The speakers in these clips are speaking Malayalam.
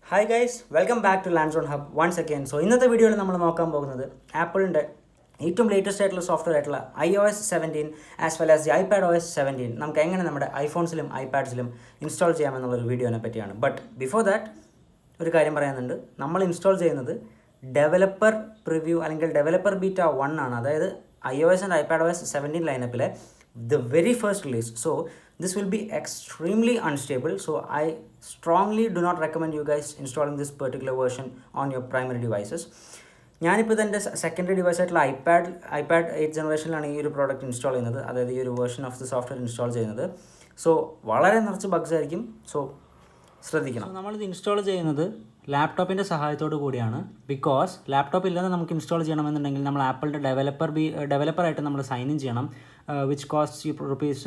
Hi guys, welcome back to Lands on Hub once again. So ഇന്നത്തെ വീഡിയോയിൽ നമ്മൾ നോക്കാൻ പോകുന്നത് ആപ്പിളിൻ്റെ ഏറ്റവും ലേറ്റസ്റ്റ് ആയിട്ടുള്ള സോഫ്റ്റ്വെയർ ആയിട്ടുള്ള iOS 17 as well as the iPadOS 17 നമുക്ക് എങ്ങനെ നമ്മുടെ ഐഫോൺസിലും ഐപാഡ്സിലും ഇൻസ്റ്റാൾ ചെയ്യാമെന്നുള്ളൊരു വീഡിയോനെ പറ്റിയാണ്. ബട്ട് ബിഫോർ ദാറ്റ് ഒരു കാര്യം പറയാനുണ്ട്. നമ്മൾ ഇൻസ്റ്റാൾ ചെയ്യുന്നത് ഡെവലപ്പർ പ്രിവ്യൂ അല്ലെങ്കിൽ ഡെവലപ്പർ ബീറ്റ 1 ആണ്. അതായത് iOS and iPadOS 17 ലൈനപ്പിലെ the very first release. So this will be extremely unstable, so I strongly do not recommend you guys installing this particular version on your primary devices. ഞാനിപ്പോൾ ഇതെൻ്റെ സെക്കൻഡറി ഡിവൈസ് ആയിട്ടുള്ള ഐപാഡ് 8 ജനറേഷനിലാണ് ഈ ഒരു പ്രോഡക്റ്റ് ഇൻസ്റ്റാൾ ചെയ്യുന്നത്, അതായത് ഈ ഒരു version of the software install ചെയ്യുന്നത്. സോ വളരെ നിറച്ച് ബഗ്സ് ആയിരിക്കും, സോ ശ്രദ്ധിക്കണം. നമ്മളിത് ഇൻസ്റ്റാൾ ചെയ്യുന്നത് ലാപ്ടോപ്പിൻ്റെ സഹായത്തോടു കൂടിയാണ്. ബിക്കോസ് ലാപ്ടോപ്പ് ഇല്ലാതെ നമുക്ക് ഇൻസ്റ്റാൾ ചെയ്യണമെന്നുണ്ടെങ്കിൽ നമ്മൾ ആപ്പിളിൻ്റെ ഡെവലപ്പറായിട്ട് നമ്മൾ സൈൻ ഇൻ ചെയ്യണം, വിച്ച് കോസ്റ്റ് റുപ്പീസ്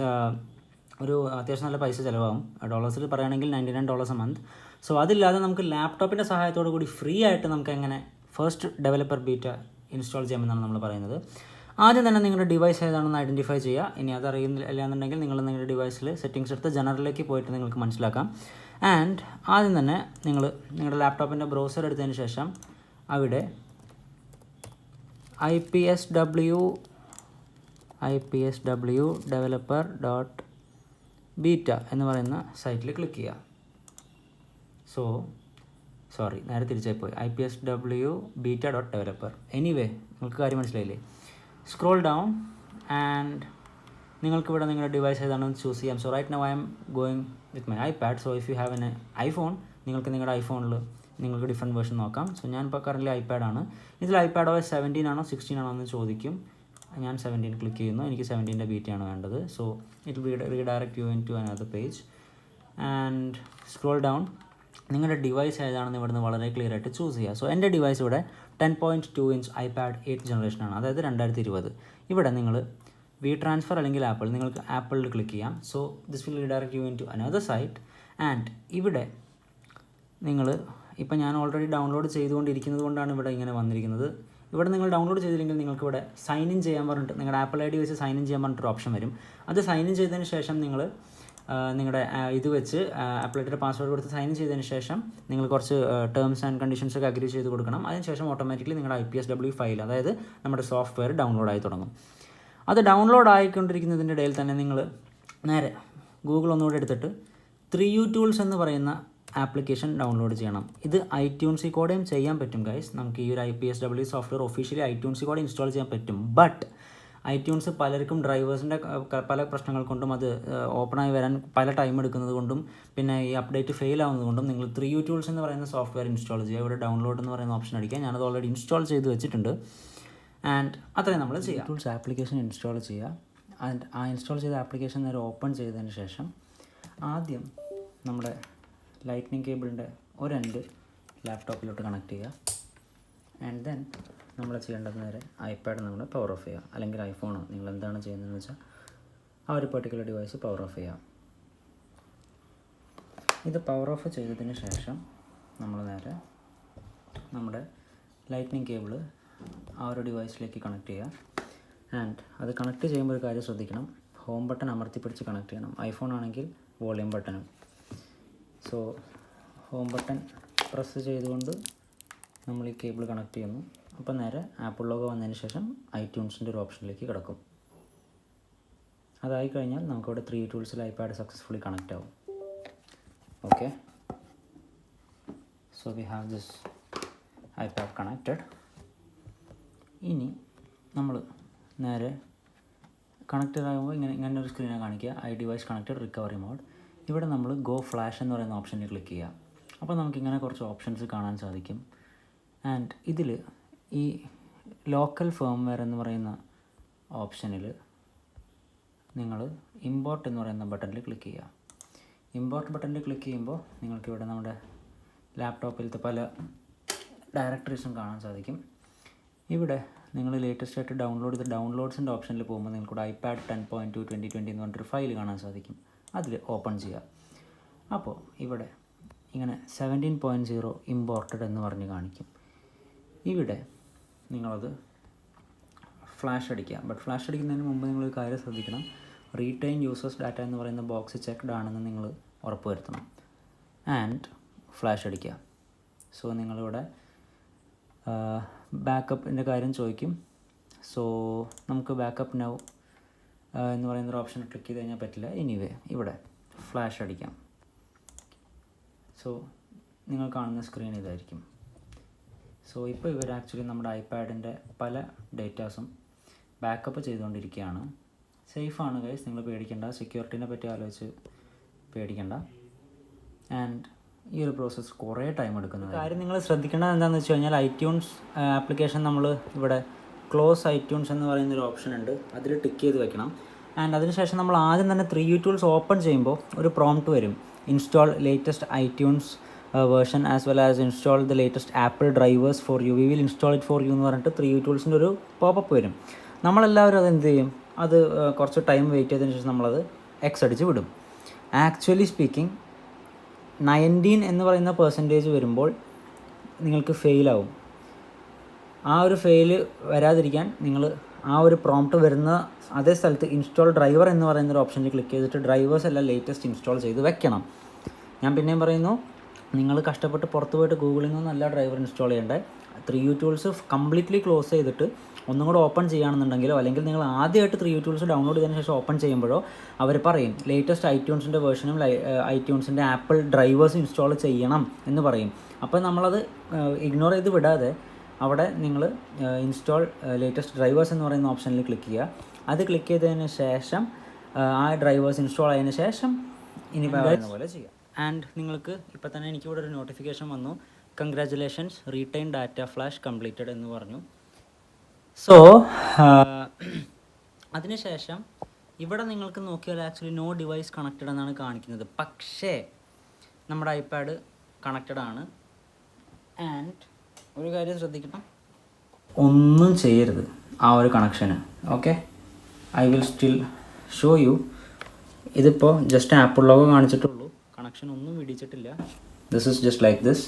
ഒരു അത്യാവശ്യം നല്ല പൈസ ചിലവാകും. ഡോളേഴ്സിൽ പറയുകയാണെങ്കിൽ $99 a month. സോ അതില്ലാതെ നമുക്ക് ലാപ്ടോപ്പിൻ്റെ സഹായത്തോടു കൂടി ഫ്രീ ആയിട്ട് നമുക്ക് എങ്ങനെ ഫസ്റ്റ് ഡെവലപ്പർ ബീറ്റ ഇൻസ്റ്റാൾ ചെയ്യാമെന്നാണ് നമ്മൾ പറയുന്നത്. ആദ്യം തന്നെ നിങ്ങളുടെ ഡിവൈസ് ഏതാണെന്ന് ഐഡൻറ്റിഫൈ ചെയ്യുക. ഇനി അതറിയില്ല എന്നുണ്ടെങ്കിൽ നിങ്ങൾ നിങ്ങളുടെ ഡിവൈസിൽ സെറ്റിങ്സ് എടുത്ത് ജനറലിലേക്ക് പോയിട്ട് നിങ്ങൾക്ക് മനസ്സിലാക്കാം. ആൻഡ് ആദ്യം തന്നെ നിങ്ങളുടെ ലാപ്ടോപ്പിൻ്റെ ബ്രൗസർ എടുത്തതിന് ശേഷം അവിടെ ipsw developer.beta എന്ന് പറയുന്ന സൈറ്റിൽ ക്ലിക്ക് ചെയ്യുക. നേരെ തിരിച്ചായി പോയി ipsw beta.developer. എനിവേ നിങ്ങൾക്ക് കാര്യം മനസ്സിലായില്ലേ? സ്ക്രോൾ ഡൗൺ ആൻഡ് നിങ്ങൾക്കിവിടെ നിങ്ങളുടെ ഡിവൈസ് ഏതാണെന്ന് ചൂസ് ചെയ്യാം. So right now I'm going with my iPad. So if you have an iPhone, നിങ്ങൾക്ക് നിങ്ങളുടെ ഐഫോണിൽ നിങ്ങൾക്ക് ഡിഫറെൻറ്റ് വേർഷൻ നോക്കാം. സോ ഞാനിപ്പോൾ കറൻറ്റ്ലി ഐപാഡാണ്. ഇതിൽ iPadOS 17 ആണോ 16 ആണോ എന്ന് ചോദിക്കും. ഞാൻ 17 ക്ലിക്ക് ചെയ്യുന്നു. എനിക്ക് 17ൻ്റെ ബീറ്റയാണ് വേണ്ടത്. So it will redirect you in to another page and scroll down. നിങ്ങളുടെ ഡിവൈസ് ഏതാണെന്ന് ഇവിടുന്ന് വളരെ ക്ലിയർ ആയിട്ട് ചൂസ് ചെയ്യുക. സോ എൻ്റെ ഡിവൈസ് ഇവിടെ 10.2 inch iPad 8 ജനറേഷനാണ്, അതായത് 2020. ഇവിടെ നിങ്ങൾ ട്രാൻസ്ഫർ അല്ലെങ്കിൽ നിങ്ങൾക്ക് ആപ്പിളിൽ ക്ലിക്ക് ചെയ്യാം. So this will redirect you in to another site and ഇവിടെ ഇപ്പം ഞാൻ ഓൾറെഡി ഡൗൺലോഡ് ചെയ്തുകൊണ്ടിരിക്കുന്നത് കൊണ്ടാണ് ഇവിടെ ഇങ്ങനെ വന്നിരിക്കുന്നത്. ഇവിടെ നിങ്ങൾ ഡൗൺലോഡ് ചെയ്തില്ലെങ്കിൽ നിങ്ങൾക്ക് ഇവിടെ സൈൻ ഇൻ ചെയ്യാൻ പറഞ്ഞിട്ട് നിങ്ങളുടെ ആപ്പിൾ ID വെച്ച് സൈൻ ഇൻ ചെയ്യാൻ പറഞ്ഞിട്ടൊരു ഓപ്ഷൻ വരും. അത് സൈൻ ഇൻ ചെയ്തതിന് ശേഷം നിങ്ങളുടെ ഇത് വെച്ച് ആപ്പിൾ ഐഡിയുടെ പാസ്വേഡ് കൊടുത്ത് സൈൻ ഇൻ ചെയ്തതിന് ശേഷം നിങ്ങൾ കുറച്ച് ടേംസ് ആൻഡ് കണ്ടീഷൻസ് ഒക്കെ അഗ്രി ചെയ്ത് കൊടുക്കണം. അതിനുശേഷം ഓട്ടോമാറ്റിക്കലി നിങ്ങളുടെ IPSW ഫയൽ, അതായത് നമ്മുടെ സോഫ്റ്റ്വെയർ ഡൗൺലോഡായി തുടങ്ങും. അത് ഡൗൺലോഡ് ആയിക്കൊണ്ടിരിക്കുന്നതിൻ്റെ ഇടയിൽ തന്നെ നിങ്ങൾ നേരെ ഗൂഗിൾ ഒന്നുകൂടെ എടുത്തിട്ട് 3U Tools എന്ന് പറയുന്ന ആപ്ലിക്കേഷൻ ഡൗൺലോഡ് ചെയ്യണം. ഇത് iTunesൽ കൂടെയും ചെയ്യാൻ പറ്റും ഗൈസ്. നമുക്ക് ഈ ഒരു IPSW സോഫ്റ്റ്വെയർ ഒഫീഷ്യലി iTunesൽ കൂടെ ഇൻസ്റ്റാൾ ചെയ്യാൻ പറ്റും. ബട്ട് iTunes പലർക്കും ഡ്രൈവേഴ്സിൻ്റെ പല പ്രശ്നങ്ങൾ കൊണ്ടും അത് ഓപ്പണായി വരാൻ പല ടൈം എടുക്കുന്നത് കൊണ്ടും പിന്നെ ഈ അപ്ഡേറ്റ് ഫെയിൽ ആവുന്നത് കൊണ്ടും നിങ്ങൾ 3U Tools എന്ന് പറയുന്ന സോഫ്റ്റ്വെയർ ഇൻസ്റ്റാൾ ചെയ്യുക. ഇവിടെ ഡൗൺലോഡ് എന്ന് പറയുന്ന ഓപ്ഷൻ അടിക്കുക. ഞാനത് ഓൾറെഡി ഇൻസ്റ്റാൾ ചെയ്ത് വെച്ചിട്ടുണ്ട്. ആൻഡ് അത്രയും നമ്മൾ ചെയ്യുക. ടൂൾസ് ആപ്ലിക്കേഷൻ ഇൻസ്റ്റാൾ ചെയ്യുക. ആൻഡ് ആ ഇൻസ്റ്റാൾ ചെയ്ത ആപ്ലിക്കേഷൻ നേരെ ഓപ്പൺ ചെയ്തതിന് ശേഷം ആദ്യം നമ്മുടെ ലൈറ്റ്നിങ് കേബിളിൻ്റെ ഒരു എൻഡ് ലാപ്ടോപ്പിലോട്ട് കണക്ട് ചെയ്യുക. ആൻഡ് ദെൻ നമ്മൾ ചെയ്യേണ്ടത് നേരെ ഐപാഡ് നമ്മൾ പവർ ഓഫ് ചെയ്യുക, അല്ലെങ്കിൽ ഐഫോണോ നിങ്ങൾ എന്താണ് ചെയ്യുന്നതെന്ന് വെച്ചാൽ ആ ഒരു പെർട്ടിക്കുലർ ഡിവൈസ് പവർ ഓഫ് ചെയ്യുക. ഇത് പവർ ഓഫ് ചെയ്തതിന് ശേഷം നമ്മൾ നേരെ നമ്മുടെ ലൈറ്റ്നിങ് കേബിൾ ആ ഒരു ഡിവൈസിലേക്ക് കണക്ട് ചെയ്യുക. ആൻഡ് അത് കണക്ട് ചെയ്യുമ്പോൾ ഒരു കാര്യം ശ്രദ്ധിക്കണം, ഹോം ബട്ടൺ അമർത്തിപ്പിടിച്ച് കണക്ട് ചെയ്യണം. ഐഫോൺ ആണെങ്കിൽ വോളിയം ബട്ടണും. സോ ഹോം ബട്ടൺ പ്രസ് ചെയ്തുകൊണ്ട് നമ്മൾ ഈ കേബിൾ കണക്ട് ചെയ്യുന്നു. അപ്പോൾ നേരെ ആപ്പിൾ ലോഗോ വന്നതിന് ശേഷം iTunesൻ്റെ ഒരു ഓപ്ഷനിലേക്ക് കിടക്കും. അതായി കഴിഞ്ഞാൽ നമുക്കിവിടെ 3U Toolsൽ ഐപാഡ് സക്സസ്ഫുള്ളി കണക്റ്റ് ആവും. Okay, so we have this iPad connected. ഇനി നമ്മൾ നേരെ കണക്റ്റഡ് ആകുമ്പോൾ ഇങ്ങനെ ഒരു സ്ക്രീനാണ് കാണിക്കുക, ഡിവൈസ് കണക്റ്റഡ് റിക്കവറി മോഡ്. ഇവിടെ നമ്മൾ ഗോ ഫ്ലാഷ് എന്ന് പറയുന്ന ഓപ്ഷനിൽ ക്ലിക്ക് ചെയ്യുക. അപ്പോൾ നമുക്കിങ്ങനെ കുറച്ച് ഓപ്ഷൻസ് കാണാൻ സാധിക്കും. ആൻഡ് ഇതിൽ ഈ ലോക്കൽ ഫേംവെയർ എന്ന് പറയുന്ന ഓപ്ഷനിൽ നിങ്ങൾ ഇമ്പോർട്ട് എന്ന് പറയുന്ന ബട്ടണിൽ ക്ലിക്ക് ചെയ്യുക. ഇമ്പോർട്ട് ബട്ടണിൽ ക്ലിക്ക് ചെയ്യുമ്പോൾ നിങ്ങൾക്കിവിടെ നമ്മുടെ ലാപ്ടോപ്പിലത്തെ പല ഡയറക്ടറീസും കാണാൻ സാധിക്കും. ഇവിടെ നിങ്ങൾ ലേറ്റസ്റ്റ് ആയിട്ട് ഡൗൺലോഡ് ചെയ്ത ഡൗൺലോഡ്സിൻ്റെ ഓപ്ഷനിൽ പോകുമ്പോൾ നിങ്ങൾക്കിവിടെ iPad 10.2 2020 എന്ന് പറഞ്ഞിട്ടൊരു ഫയൽ കാണാൻ സാധിക്കും. അതിൽ ഓപ്പൺ ചെയ്യുക. അപ്പോൾ ഇവിടെ ഇങ്ങനെ 17.0 ഇമ്പോർട്ടഡ് എന്ന് പറഞ്ഞ് കാണിക്കും. ഇവിടെ നിങ്ങളത് ഫ്ലാഷ് അടിക്കുക. ബട്ട് ഫ്ലാഷ് അടിക്കുന്നതിന് മുമ്പ് നിങ്ങളൊരു കാര്യം ശ്രദ്ധിക്കണം, റീറ്റെയിൻ യൂസേഴ്സ് ഡാറ്റ എന്ന് പറയുന്ന ബോക്സ് ചെക്ക്ഡ് ആണെന്ന് നിങ്ങൾ ഉറപ്പ് വരുത്തണം. ആൻഡ് ഫ്ലാഷ് അടിക്കുക. സോ നിങ്ങളിവിടെ ബാക്കപ്പിൻ്റെ കാര്യം ചോദിക്കും. സോ നമുക്ക് ബാക്കപ്പ് നൗ എന്ന് പറയുന്നൊരു ഓപ്ഷൻ ക്ലിക്ക് ചെയ്ത് കഴിഞ്ഞാൽ പറ്റില്ല. എനിവേ ഇവിടെ ഫ്ലാഷ് അടിക്കാം. സോ നിങ്ങൾ കാണുന്ന സ്ക്രീൻ ഇതായിരിക്കും. സോ ഇപ്പോൾ ഇവർ ആക്ച്വലി നമ്മുടെ ഐപാഡിൻ്റെ പല ഡേറ്റാസും ബാക്കപ്പ് ചെയ്തുകൊണ്ടിരിക്കുകയാണ്. സേഫാണ് ഗൈസ്, നിങ്ങൾ പേടിക്കേണ്ട. സെക്യൂരിറ്റീനെ പറ്റി ആലോചിച്ച് പേടിക്കേണ്ട. ആൻഡ് ഈ ഒരു പ്രോസസ്സ് കുറേ ടൈം എടുക്കുന്നത്. കാര്യം നിങ്ങൾ ശ്രദ്ധിക്കേണ്ടത് എന്താണെന്ന് വെച്ച് കഴിഞ്ഞാൽ ഐട്യൂൺസ് ആപ്ലിക്കേഷൻ നമ്മൾ ഇവിടെ ക്ലോസ് ഐട്യൂൺസ് എന്ന് പറയുന്നൊരു ഓപ്ഷൻ ഉണ്ട്, അതിൽ ടിക്ക് ചെയ്ത് വെക്കണം. ആൻഡ് അതിനുശേഷം നമ്മൾ ആദ്യം തന്നെ 3U Tools ഓപ്പൺ ചെയ്യുമ്പോൾ ഒരു പ്രോംപ്റ്റ് വരും, install latest iTunes version as well as install the latest apple drivers for you, we will install it for you എന്ന് പറഞ്ഞിട്ട് 3U Toolsൻ്റെ ഒരു പോപ്പപ്പ് വരും. നമ്മളെല്ലാവരും അത് എന്ത് ചെയ്യും, അത് കുറച്ച് ടൈം വെയിറ്റ് ചെയ്തതിന് ശേഷം നമ്മളത് എക്സ് അടിച്ച് വിടും. ആക്ച്വലി സ്പീക്കിംഗ് 19 എന്ന് പറയുന്ന പെർസെൻറ്റേജ് വരുമ്പോൾ നിങ്ങൾക്ക് ഫെയിലാവും. ആ ഒരു ഫെയിൽ വരാതിരിക്കാൻ നിങ്ങൾ ആ ഒരു പ്രോംപ്റ്റ് വരുന്ന അതേ സ്ഥലത്ത് ഇൻസ്റ്റാൾ ഡ്രൈവർ എന്ന് പറയുന്നൊരു ഓപ്ഷനിൽ ക്ലിക്ക് ചെയ്തിട്ട് ഡ്രൈവേഴ്സ് എല്ലാം ലേറ്റസ്റ്റ് ഇൻസ്റ്റാൾ ചെയ്ത് വെക്കണം. ഞാൻ പിന്നെയും പറയുന്നു, നിങ്ങൾ കഷ്ടപ്പെട്ട് പുറത്ത് പോയിട്ട് ഗൂഗിളിൽ നിന്നല്ല ഡ്രൈവർ ഇൻസ്റ്റാൾ ചെയ്യേണ്ടത്. 3U Tools കംപ്ലീറ്റ്ലി ക്ലോസ് ചെയ്തിട്ട് ഒന്നും കൂടെ ഓപ്പൺ ചെയ്യുകയാണെന്നുണ്ടെങ്കിലോ അല്ലെങ്കിൽ നിങ്ങൾ ആദ്യമായിട്ട് 3U Tools ഡൗൺലോഡ് ചെയ്തതിന് ശേഷം ഓപ്പൺ ചെയ്യുമ്പോഴോ അവർ പറയും ലേറ്റസ്റ്റ് ഐട്യൂൺസിൻ്റെ വേർഷനും ഐട്യൂൺസിൻ്റെ ആപ്പിൾ ഡ്രൈവേഴ്സ് ഇൻസ്റ്റാൾ ചെയ്യണം എന്ന് പറയും. അപ്പോൾ നമ്മളത് ഇഗ്നോർ ചെയ്ത് വിടാതെ അവിടെ നിങ്ങൾ ഇൻസ്റ്റാൾ ലേറ്റസ്റ്റ് ഡ്രൈവേഴ്സ് എന്ന് പറയുന്ന ഓപ്ഷനിൽ ക്ലിക്ക് ചെയ്യുക. അത് ക്ലിക്ക് ചെയ്തതിന് ശേഷം ആ ഡ്രൈവേഴ്സ് ഇൻസ്റ്റാൾ ആയതിനു ശേഷം ഇനി പറയുന്ന പോലെ ചെയ്യുക. ആൻഡ് നിങ്ങൾക്ക് ഇപ്പോൾ തന്നെ എനിക്കിവിടെ ഒരു നോട്ടിഫിക്കേഷൻ വന്നു, congratulations retain data flash completed എന്ന് പറഞ്ഞു. സോ അതിനുശേഷം ഇവിടെ നിങ്ങൾക്ക് നോക്കിയാൽ ആക്ച്വലി നോ ഡിവൈസ് കണക്റ്റഡ് എന്നാണ് കാണിക്കുന്നത്. പക്ഷേ നമ്മുടെ ഐപാഡ് കണക്റ്റഡ് ആണ്. ആൻഡ് ഒരു കാര്യം ശ്രദ്ധിക്കണം, ഒന്നും ചെയ്യരുത് ആ ഒരു കണക്ഷന്. Okay, I will still show you. ഇതിപ്പോൾ ജസ്റ്റ് ആപ്പിൾ ലോഗോ കാണിച്ചിട്ടുള്ളൂ, കണക്ഷൻ ഒന്നും ഇടിച്ചിട്ടില്ല. This is just like this.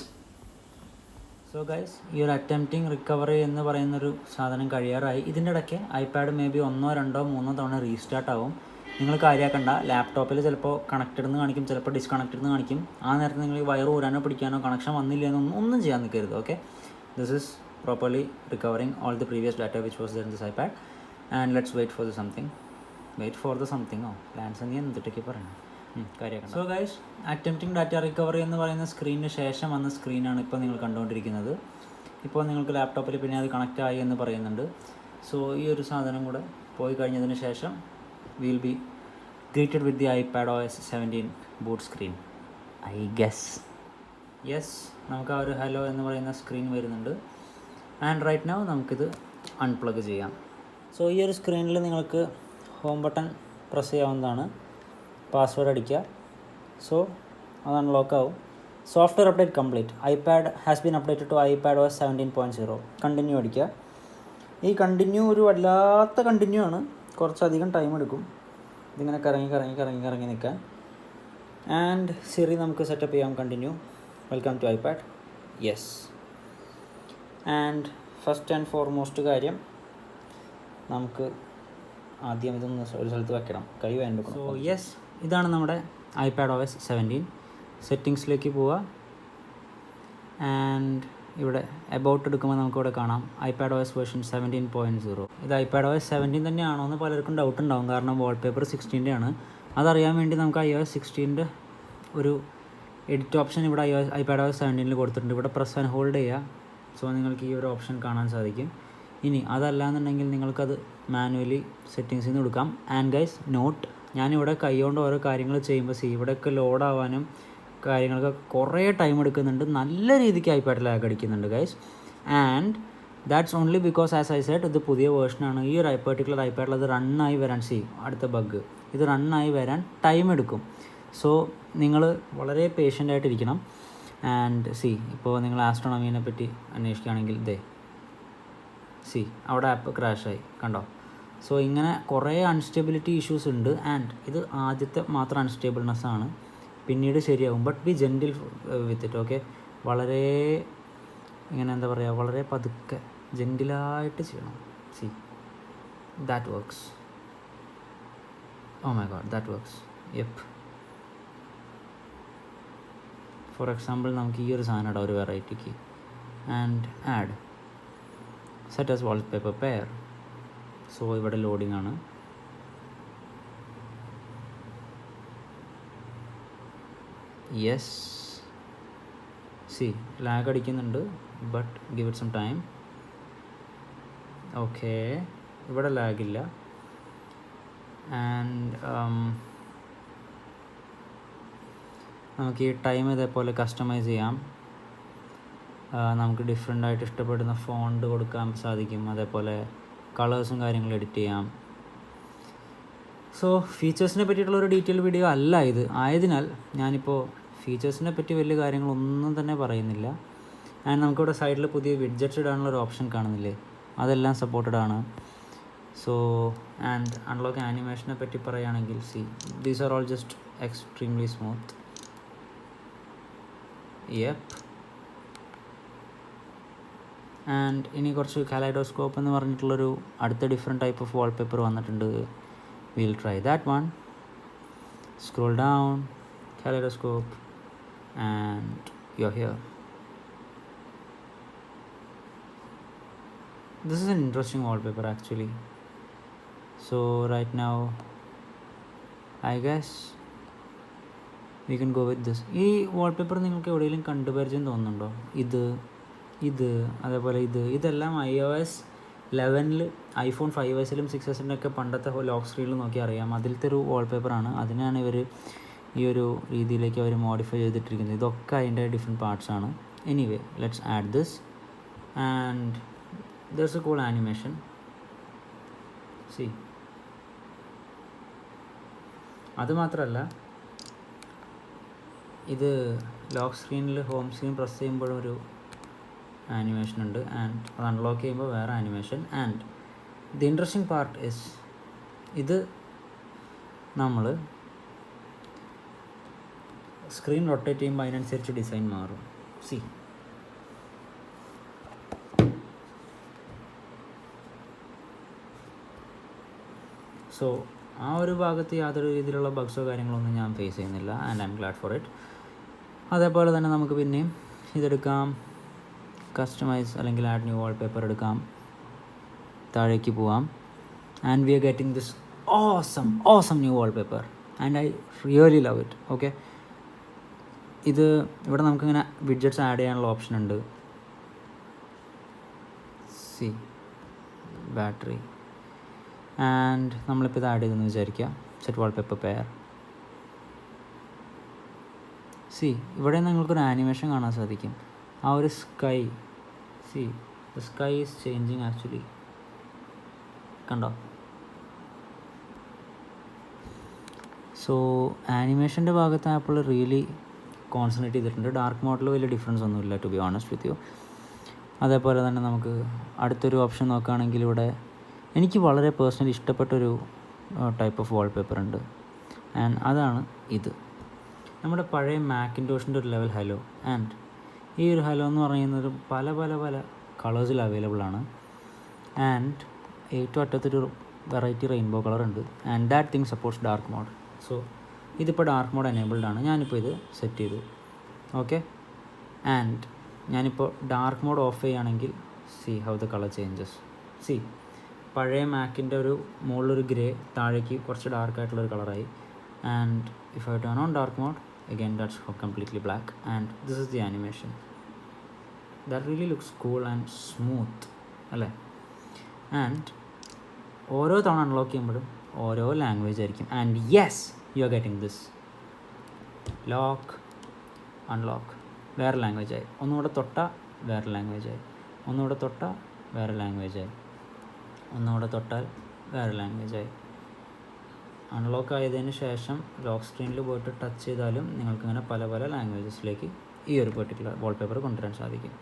So guys, ഈ ഒരു അറ്റംപ്റ്റിംഗ് റിക്കവറി എന്ന് പറയുന്നൊരു സാധനം കഴിയാറായി. ഇതിൻ്റെ ഇടയ്ക്ക് ഐപാഡ് മേ ബി 1, 2, 3 തവണ റീസ്റ്റാർട്ട് ആവും. നിങ്ങൾ കാര്യമാക്കണ്ട. ലാപ്ടോപ്പിൽ ചിലപ്പോൾ കണക്റ്റഡ് എന്ന് കാണിക്കും, ചിലപ്പോൾ ഡിസ്കണക്റ്റഡ് എന്ന് കാണിക്കും. ആ നേരത്തെ നിങ്ങൾ വയർ ഊരാനോ പിടിക്കാനോ കണക്ഷൻ വന്നില്ല എന്നൊന്നും ഒന്നും ചെയ്യാൻ നിൽക്കരുത്. Okay, this is properly recovering all the previous data which was there in this iPad. And let's wait for the something. Wait for the something plans നീ എന്തിട്ടൊക്കെ പറയണം കാര്യമാക്കണം. So guys, attempting data recovery എന്ന് പറയുന്ന സ്ക്രീനിന് ശേഷം വന്ന സ്ക്രീനാണ് ഇപ്പോൾ നിങ്ങൾ കണ്ടുകൊണ്ടിരിക്കുന്നത്. ഇപ്പോൾ നിങ്ങൾക്ക് ലാപ്ടോപ്പിൽ പിന്നെ അത് കണക്റ്റ് ആയി എന്ന് പറയുന്നുണ്ട്. സോ ഈ ഒരു സാധനം കൂടെ പോയി കഴിഞ്ഞതിന് ശേഷം will be greeted with the iPadOS 17 boot screen I guess. Yes, നമുക്ക് ആ ഒരു ഹലോ എന്ന് പറയുന്ന സ്ക്രീൻ വരുന്നുണ്ട്. ആൻഡ് റൈറ്റ് നൗ നമുക്കിത് അൺപ്ലഗ് ചെയ്യാം. സോ ഈ ഒരു സ്ക്രീനിൽ നിങ്ങൾക്ക് ഹോം ബട്ടൺ പ്രസ് ചെയ്യാവുന്നതാണ്. പാസ്വേഡ് അടിക്കുക. സോ അത് അൺലോക്ക് ആവും. Software update complete, iPad has been updated to iPadOS 17.0. Continue അടിക്കുക. ഈ കണ്ടിന്യൂ ഒരു വല്ലാത്ത കണ്ടിന്യൂ ആണ്, കുറച്ചധികം ടൈം എടുക്കും ഇതിങ്ങനെ കറങ്ങി നിൽക്കാൻ. ആൻഡ് സിറി നമുക്ക് സെറ്റപ്പ് ചെയ്യാം. Continue, welcome to iPad. Yes. And first and foremost കാര്യം, നമുക്ക് ആദ്യം ഇതൊന്ന് ഒരു സ്ഥലത്ത് വെക്കണം, കൈ വേണ്ടെടുക്കണം. സോ യെസ്, ഇതാണ് നമ്മുടെ iPadOS 17. സെറ്റിങ്സിലേക്ക് പോവുക. ആൻഡ് ഇവിടെ എബൌട്ട് എടുക്കുമ്പോൾ നമുക്കിവിടെ കാണാം iPadOS വേർഷൻ 17.0. ഇത് iPadOS 17 തന്നെയാണോ എന്ന് പലർക്കും ഡൗട്ട് ഉണ്ടാവും, കാരണം വാൾപേപ്പർ 16 ആണ്. അതറിയാൻ വേണ്ടി നമുക്ക് iOS 16 ഒരു എഡിറ്റ് ഓപ്ഷൻ ഇവിടെ iPadOS 17 കൊടുത്തിട്ടുണ്ട്. ഇവിടെ പ്രസ് ആൻഡ് ഹോൾഡ് ചെയ്യുക. സോ നിങ്ങൾക്ക് ഈ ഒരു ഓപ്ഷൻ കാണാൻ സാധിക്കും. ഇനി അതല്ലാന്നുണ്ടെങ്കിൽ നിങ്ങൾക്കത് മാനുവലി സെറ്റിങ്സിൽ നിന്ന് കൊടുക്കാം. ആൻഡ് ഗൈസ് നോട്ട്, ഞാനിവിടെ കൈകൊണ്ട് ഓരോ കാര്യങ്ങൾ ചെയ്യുമ്പോൾ ഇവിടെയൊക്കെ ലോഡാവാനും കാര്യങ്ങളൊക്കെ കുറേ ടൈം എടുക്കുന്നുണ്ട്. നല്ല രീതിക്ക് ഐപാഡ് ലാഗ് അടിക്കുന്നുണ്ട് guys. And that's only because as I said ഇത് പുതിയ വേർഷനാണ്. ഈ ഒരു പെർട്ടിക്കുലർ ഐപാഡിൽ അത് റണ്ണായി വരാൻ അടുത്ത ബഗ് ഇത് റണ്ണായി വരാൻ ടൈം എടുക്കും. സോ നിങ്ങൾ വളരെ പേഷ്യൻ്റായിട്ടിരിക്കണം. ആൻഡ് ഇപ്പോൾ നിങ്ങൾ ആസ്ട്രോണമീനെ പറ്റി അന്വേഷിക്കുകയാണെങ്കിൽ അവിടെ ആപ്പ് ക്രാഷായി കണ്ടോ. സോ ഇങ്ങനെ കുറേ അൺസ്റ്റെബിലിറ്റി ഇഷ്യൂസ് ഉണ്ട്. ആൻഡ് ഇത് ആദ്യത്തെ മാത്രം അൺസ്റ്റേബിൾനെസ് ആണ്, പിന്നീട് ശരിയാവും. But be gentle with it. Okay, വളരെ ഇങ്ങനെ എന്താ പറയുക, വളരെ പതുക്കെ ജെൻറ്റിലായിട്ട് ചെയ്യണം. That works. Oh my God, that works. Yep. For example നമുക്ക് ഈ ഒരു സാധനം ഇടാം ഒരു വെറൈറ്റിക്ക്. And add set as wallpaper pair. So ഇവിടെ ലോഡിംഗ് ആണ്. യെസ്, സി ലാഗ് അടിക്കുന്നുണ്ട്, but give it some time. Okay, ഇവിടെ ലാഗില്ല. ആൻഡ് നമുക്ക് ഈ ടൈം ഇതേപോലെ കസ്റ്റമൈസ് ചെയ്യാം. നമുക്ക് ഡിഫറെൻ്റ് ആയിട്ട് ഇഷ്ടപ്പെടുന്ന ഫോണ്ട് കൊടുക്കാൻ സാധിക്കും. അതേപോലെ കളേഴ്സും കാര്യങ്ങളും എഡിറ്റ് ചെയ്യാം. സോ ഫീച്ചേഴ്സിനെ പറ്റിയിട്ടുള്ളൊരു ഡീറ്റെയിൽ വീഡിയോ അല്ല ഇത്. ആയതിനാൽ ഞാനിപ്പോൾ ഫീച്ചേഴ്സിനെ പറ്റി വലിയ കാര്യങ്ങളൊന്നും തന്നെ പറയുന്നില്ല. ആൻഡ് നമുക്കിവിടെ സൈഡിൽ പുതിയ വിഡ്ജറ്റ്സ് ഇടാനുള്ളൊരു ഓപ്ഷൻ കാണുന്നില്ലേ, അതെല്ലാം സപ്പോർട്ടഡ് ആണ്. സോ ആൻഡ് അൺലോക്ക് ആനിമേഷനെ പറ്റി പറയുകയാണെങ്കിൽ, C these are all just extremely smooth. Yep. And ഇനി കുറച്ച് കലൈഡോസ്കോപ്പ് എന്ന് പറഞ്ഞിട്ടുള്ളൊരു അടുത്ത ഡിഫറെൻറ്റ് ടൈപ്പ് ഓഫ് വാൾപേപ്പർ വന്നിട്ടുണ്ട്. Will try that one. Scroll down, kaleidoscope, and you're here. This is an interesting wallpaper actually. So right now I guess we can go with this. ഈ വാൾപേപ്പർ നിങ്ങൾക്ക് എവിടെയെങ്കിലും കണ്ടുപരിചയം തോന്നുന്നുണ്ടോ? ഇത് അതേപോലെ ഇതെല്ലാം iOS 11 ഐഫോൺ 5S-ലും 6S-ൻ്റെ പണ്ടത്തെ ലോക്ക് സ്ക്രീനിൽ നോക്കി അറിയാം. അതിലത്തെ ഒരു വാൾപേപ്പറാണ്. അതിനാണ് ഇവർ ഈ ഒരു രീതിയിലേക്ക് അവർ മോഡിഫൈ ചെയ്തിട്ടിരിക്കുന്നത്. ഇതൊക്കെ അതിൻ്റെ ഡിഫറെൻറ്റ് പാർട്സാണ്. Anyway, let's add this. And there's a cool animation. See, അതുമാത്രമല്ല, ഇത് ലോക്ക് സ്ക്രീനിൽ ഹോം സ്ക്രീൻ പ്രസ് ചെയ്യുമ്പോഴൊരു ആനിമേഷൻ ഉണ്ട്. ആൻഡ് അത് അൺലോക്ക് ചെയ്യുമ്പോൾ വേറെ animation. And the interesting part is, ഇത് നമ്മൾ സ്ക്രീൻ റൊട്ടേറ്റ് ചെയ്യുമ്പോൾ അതിനനുസരിച്ച് ഡിസൈൻ മാറും. സി, സോ ആ ഒരു ഭാഗത്ത് യാതൊരു രീതിയിലുള്ള ബഗ്സോ കാര്യങ്ങളൊന്നും ഞാൻ ഫേസ് ചെയ്യുന്നില്ല. And I M GLAAD for it. അതേപോലെ തന്നെ നമുക്ക് പിന്നെയും ഇതെടുക്കാം, കസ്റ്റമൈസ് അല്ലെങ്കിൽ ആഡ് ന്യൂ വാൾപേപ്പർ എടുക്കാം, താഴേക്ക് പോവാം. And we are getting this awesome new wallpaper and I really love it. Okay, ഇത് ഇവിടെ നമുക്കിങ്ങനെ വിഡ്ജറ്റ്സ് ആഡ് ചെയ്യാനുള്ള ഓപ്ഷൻ ഉണ്ട്. C, battery. ആൻഡ് നമ്മളിപ്പോൾ ഇത് ആഡ് ചെയ്തെന്ന് വിചാരിക്കുക. Set wallpaper pair. സി, ഇവിടെ നിങ്ങൾക്കൊരു ആനിമേഷൻ കാണാൻ സാധിക്കും. ആ ഒരു sky, see the sky is changing actually. കണ്ടോ? സോ ആനിമേഷൻ്റെ ഭാഗത്ത് ആപ്പിൾ റിയലി കോൺസെൻട്രേറ്റ് ചെയ്തിട്ടുണ്ട്. ഡാർക്ക് മോഡിൽ വലിയ ഡിഫറൻസ് ഒന്നുമില്ല, to be honest with you. അതേപോലെ തന്നെ നമുക്ക് അടുത്തൊരു ഓപ്ഷൻ നോക്കുകയാണെങ്കിൽ, ഇവിടെ എനിക്ക് വളരെ പേഴ്സണലി ഇഷ്ടപ്പെട്ടൊരു ടൈപ്പ് ഓഫ് വാൾപേപ്പർ ഉണ്ട്. ആൻഡ് അതാണ് ഇത്. നമ്മുടെ പഴയ മാക്കിൻടോഷിൻ്റെ ഒരു ലെവൽ ഹലോ. ആൻഡ് ഈ ഒരു ഹലോ എന്ന് പറയുന്നത് പല പല പല കളേഴ്സിൽ അവൈലബിൾ ആണ്. ആൻഡ് ഏറ്റവും അറ്റത്തൊരു വെറൈറ്റി റെയിൻബോ കളർ ഉണ്ട്. And that thing supports dark mode. So ഇതിപ്പോൾ ഡാർക്ക് മോഡ് എനേബിൾഡ് ആണ്. ഞാനിപ്പോൾ ഇത് സെറ്റ് ചെയ്തു. ഓക്കെ, ആൻഡ് ഞാനിപ്പോൾ ഡാർക്ക് മോഡ് ഓഫ് ചെയ്യുകയാണെങ്കിൽ, see how the colour changes. See, പഴയ മാക്കിൻ്റെ ഒരു മുകളിലൊരു ഗ്രേ, താഴേക്ക് കുറച്ച് ഡാർക്കായിട്ടുള്ളൊരു കളറായി. And if I turn on dark mode, again that's completely black. And this is the animation that really looks cool and smooth, അല്ലേ? ആൻഡ് ഓരോ തവണ അൺലോക്ക് ചെയ്യുമ്പോഴും ഓരോ ലാംഗ്വേജ് ആയിരിക്കും. And yes, you are getting this. Lock, unlock, വേറെ ലാംഗ്വേജായി. ഒന്നുകൂടെ തൊട്ടാൽ വേറെ ലാംഗ്വേജായി. ഒന്നുകൂടെ തൊട്ടാൽ വേറെ ലാംഗ്വേജായി. ഒന്നുകൂടെ തൊട്ടാൽ വേറെ ലാംഗ്വേജായി. അൺലോക്ക് ആയതിന് ശേഷം ലോക്ക് സ്ക്രീനിൽ പോയിട്ട് ടച്ച് ചെയ്താലും നിങ്ങൾക്കിങ്ങനെ പല പല ലാംഗ്വേജസിലേക്ക് ഈ ഒരു പെർട്ടിക്കുലർ വാൾപേപ്പർ കൊണ്ടുവരാൻ സാധിക്കും.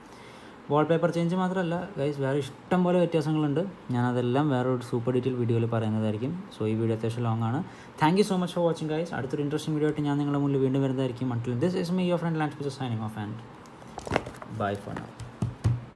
വാൾപേപ്പർ ചേഞ്ച് മാത്രമല്ല ഗൈസ്, വേറെ ഇഷ്ടം പോലെ വ്യത്യാസങ്ങളുണ്ട്. ഞാനതെല്ലാം വേറെ ഒരു സൂപ്പർ ഡീറ്റെയിൽ വീഡിയോയിൽ പറയുന്നതായിരിക്കും. സോ ഈ വീഡിയോ അത്യാവശ്യം ലോങ് ആണ്. Thank you so much for watching guys. അടുത്തൊരു ഇൻട്രസ്റ്റിംഗ് വീഡിയോ ആയിട്ട് ഞാൻ നിങ്ങളുടെ മുന്നിൽ വീണ്ടും വരുന്നതായിരിക്കും. Until this is me your friend Land signing off and bye for now.